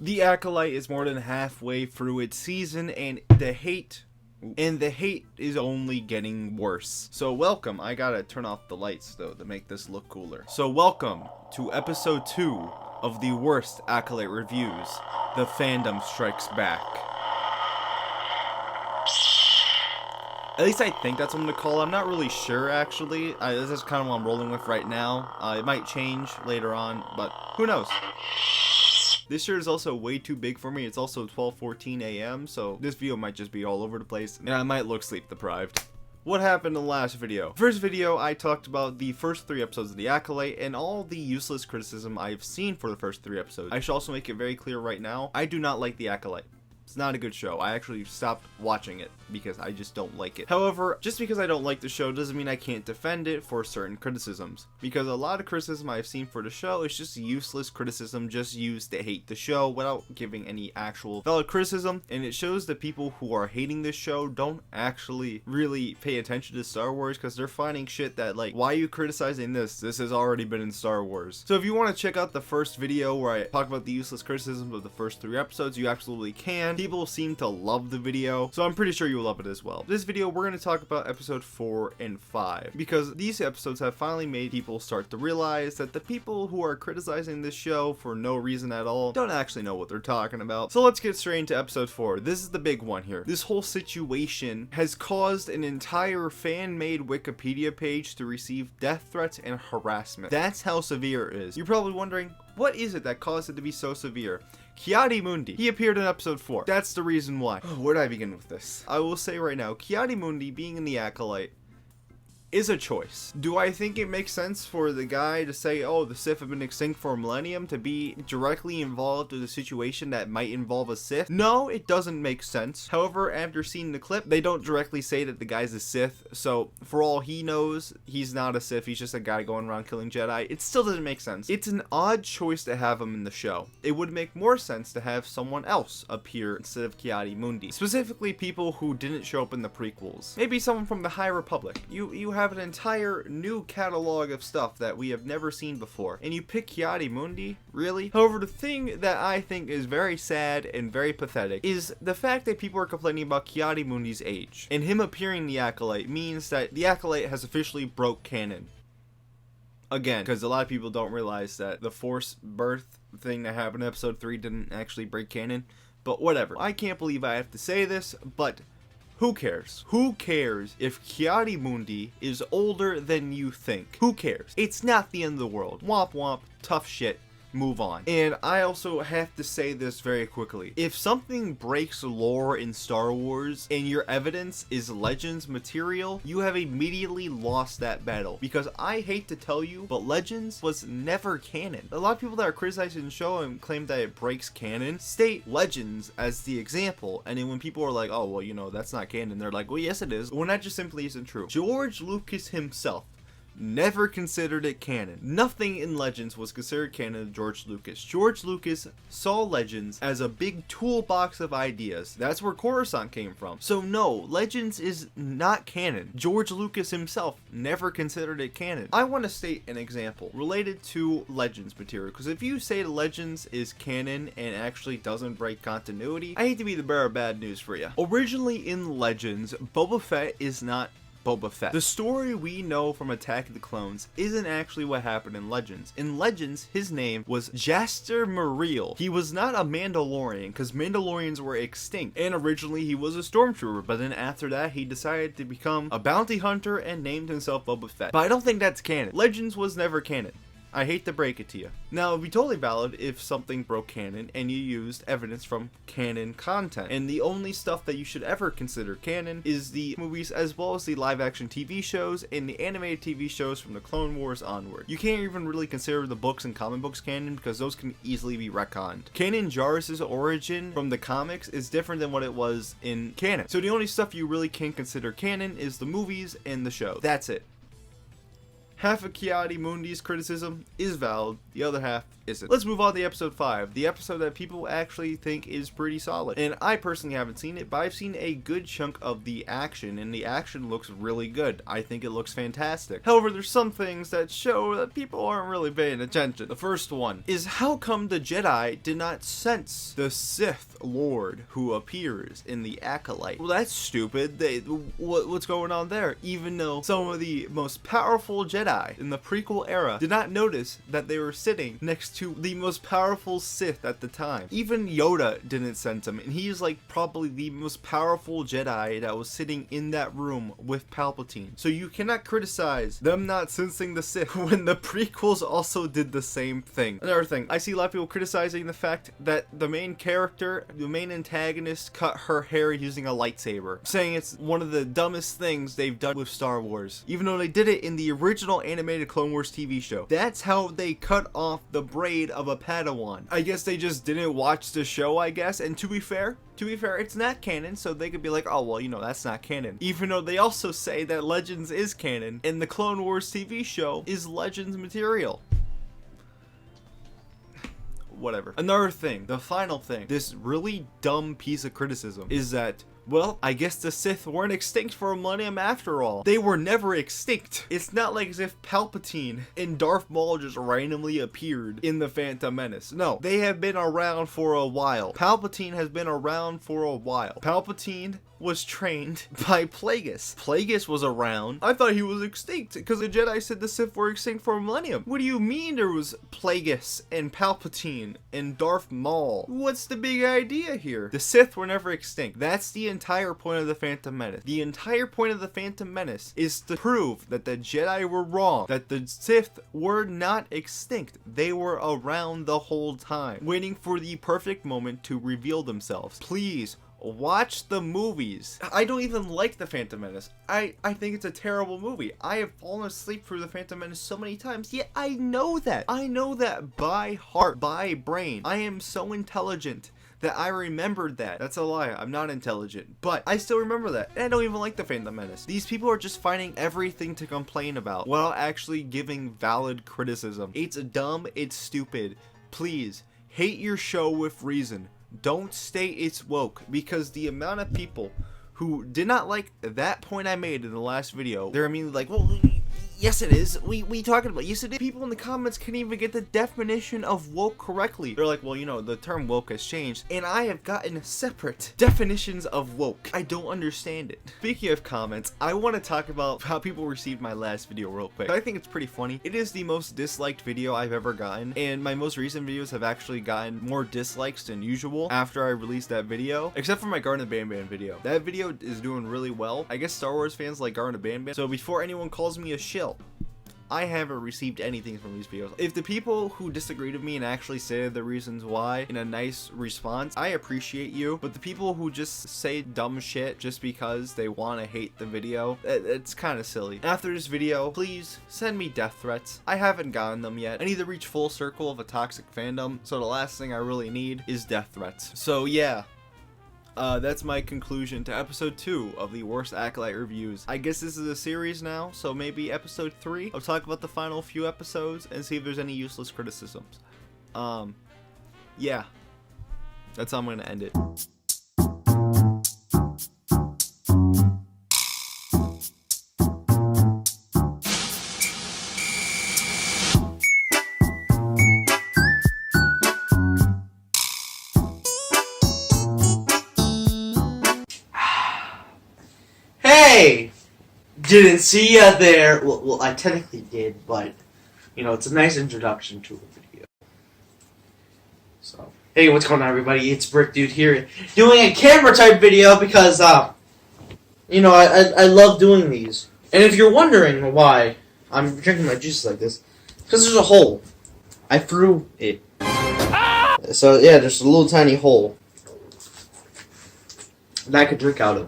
The Acolyte is more than halfway through its season, and the hate is only getting worse. So welcome. I gotta turn off the lights though to make this look cooler. So welcome to episode 2 of the worst Acolyte reviews. The fandom strikes back. At least I think that's what I'm gonna call it. I'm not really sure actually. This is kind of what I'm rolling with right now. It might change later on, but who knows? This shirt is also way too big for me. It's also 12:14 a.m. so this video might just be all over the place and I might look sleep deprived. What happened in the last video? First video, I talked about the first 3 episodes of The Acolyte and all the useless criticism I've seen for the first 3 episodes. I should also make it very clear right now, I do not like The Acolyte. It's not a good show. I actually stopped watching it because I just don't like it. However, just because I don't like the show doesn't mean I can't defend it for certain criticisms. Because a lot of criticism I've seen for the show is just useless criticism just used to hate the show without giving any actual valid criticism. And it shows that people who are hating this show don't actually really pay attention to Star Wars because they're finding shit that like, why are you criticizing this? This has already been in Star Wars. So if you want to check out the first video where I talk about the useless criticism of the first 3 episodes, you absolutely can. People seem to love the video, so I'm pretty sure you'll love it as well. This video, we're going to talk about episode 4 and 5, because these episodes have finally made people start to realize that the people who are criticizing this show for no reason at all don't actually know what they're talking about. So let's get straight into episode 4. This is the big one here. This whole situation has caused an entire fan-made Wikipedia page to receive death threats and harassment. That's how severe it is. You're probably wondering, what is it that caused it to be so severe? Ki-Adi-Mundi. He appeared in episode 4. That's the reason why. Where do I begin with this? I will say right now, Ki-Adi-Mundi being in the Acolyte is a choice. Do I think it makes sense for the guy to say, oh, the Sith have been extinct for a millennium, to be directly involved with a situation that might involve a Sith? No, it doesn't make sense. However, after seeing the clip, they don't directly say that the guy's a Sith, so for all he knows, he's not a Sith, he's just a guy going around killing Jedi. It still doesn't make sense. It's an odd choice to have him in the show. It would make more sense to have someone else appear instead of Ki-Adi-Mundi. Specifically people who didn't show up in the prequels. Maybe someone from the High Republic. You have an entire new catalog of stuff that we have never seen before, and you pick Ki-Adi-Mundi? Really? However, the thing that I think is very sad and very pathetic is the fact that people are complaining about Ki-Adi-Mundi's age, and him appearing in the Acolyte means that the Acolyte has officially broke canon. Again, because a lot of people don't realize that the Force birth thing that happened in episode 3 didn't actually break canon, but whatever. I can't believe I have to say this, but who cares? Who cares if Ki-Adi-Mundi is older than you think? Who cares? It's not the end of the world. Womp womp, tough shit. Move on. And I also have to say this very quickly. If something breaks lore in Star Wars and your evidence is Legends material, you have immediately lost that battle. Because I hate to tell you, but Legends was never canon. A lot of people that are criticizing the show and claim that it breaks canon state Legends as the example. And then when people are like, oh, well, you know, that's not canon, they're like, well, yes, it is. When that just simply isn't true. George Lucas himself never considered it canon. Nothing in Legends was considered canon to George Lucas. George Lucas saw Legends as a big toolbox of ideas. That's where Coruscant came from. So no, Legends is not canon. George Lucas himself never considered it canon. I want to state an example related to Legends material, because if you say the Legends is canon and actually doesn't break continuity, I hate to be the bearer of bad news for you. Originally in Legends, Boba Fett is not Boba Fett. The story we know from Attack of the Clones isn't actually what happened in Legends. In Legends, his name was Jaster Muriel. He was not a Mandalorian, because Mandalorians were extinct, and originally he was a stormtrooper, but then after that he decided to become a bounty hunter and named himself Boba Fett. But I don't think that's canon. Legends was never canon. I hate to break it to you. Now, it'd be totally valid if something broke canon and you used evidence from canon content. And the only stuff that you should ever consider canon is the movies as well as the live-action TV shows and the animated TV shows from the Clone Wars onward. You can't even really consider the books and comic books canon because those can easily be retconned. Kanan Jarrus' origin from the comics is different than what it was in canon. So the only stuff you really can consider canon is the movies and the show. That's it. Half of Ki-Adi-Mundi's criticism is valid, the other half isn't. Let's move on to episode 5, the episode that people actually think is pretty solid. And I personally haven't seen it, but I've seen a good chunk of the action, and the action looks really good. I think it looks fantastic. However, there's some things that show that people aren't really paying attention. The first one is how come the Jedi did not sense the Sith Lord who appears in the Acolyte? Well, that's stupid. What's going on there? Even though some of the most powerful Jedi in the prequel era did not notice that they were sitting next to the most powerful Sith at the time. Even Yoda didn't sense him, and he's like probably the most powerful Jedi that was sitting in that room with Palpatine. So you cannot criticize them not sensing the Sith when the prequels also did the same thing. Another thing, I see a lot of people criticizing the fact that the main character, the main antagonist, cut her hair using a lightsaber, saying it's one of the dumbest things they've done with Star Wars, even though they did it in the original animated Clone Wars TV show. That's how they cut off the braid of a Padawan. I guess they just didn't watch the show, I guess. And to be fair, it's not canon, so they could be like, oh, well, you know, that's not canon. Even though they also say that Legends is canon, and the Clone Wars TV show is Legends material. Whatever. Another thing, the final thing, this really dumb piece of criticism is that, well, I guess the Sith weren't extinct for a millennium after all. They were never extinct. It's not like as if Palpatine and Darth Maul just randomly appeared in the Phantom Menace. No, they have been around for a while. Palpatine has been around for a while. Palpatine was trained by Plagueis. Plagueis was around. I thought he was extinct because the Jedi said the Sith were extinct for a millennium. What do you mean there was Plagueis and Palpatine and Darth Maul? What's the big idea here? The Sith were never extinct. That's the entire point of the Phantom Menace. The entire point of the Phantom Menace is to prove that the Jedi were wrong, that the Sith were not extinct. They were around the whole time, waiting for the perfect moment to reveal themselves. Please, watch the movies. I don't even like the Phantom Menace. I think it's a terrible movie. I have fallen asleep through the Phantom Menace so many times, yet I know that. I know that by heart, by brain. I am so intelligent that I remembered that. That's a lie. I'm not intelligent, but I still remember that. And I don't even like the Phantom Menace. These people are just finding everything to complain about while actually giving valid criticism. It's dumb. It's stupid. Please, hate your show with reason. Don't state it's woke, because the amount of people who did not like that point I made in the last video, they're immediately like, well, yes it is. We talking about, yes it is. People in the comments can't even get the definition of woke correctly. They're like, well, you know, the term woke has changed, and I have gotten separate definitions of woke. I don't understand it. Speaking of comments, I want to talk about how people received my last video real quick. I think it's pretty funny. It is the most disliked video I've ever gotten, and my most recent videos have actually gotten more dislikes than usual after I released that video, except for my Garden of Banban video. That video is doing really well. I guess Star Wars fans like Garden of Banban, so before anyone calls me a shill, I haven't received anything from these videos. If the people who disagreed with me and actually said the reasons why in a nice response, I appreciate you. But the people who just say dumb shit just because they want to hate the video, it's kind of silly. After this video, please send me death threats. I haven't gotten them yet. I need to reach full circle of a toxic fandom, so the last thing I really need is death threats. So yeah. That's my conclusion to episode 2 of the worst Acolyte reviews. I guess this is a series now, so maybe episode 3 I'll talk about the final few episodes and see if there's any useless criticisms. Yeah, that's how I'm gonna end it. Hey! Didn't see ya there. Well, I technically did, but, you know, it's a nice introduction to a video. So, hey, what's going on, everybody? It's Brick Dude here, doing a camera type video because, you know, I love doing these. And if you're wondering why I'm drinking my juice like this, because there's a hole. I threw it. So, yeah, there's a little tiny hole that I could drink out of.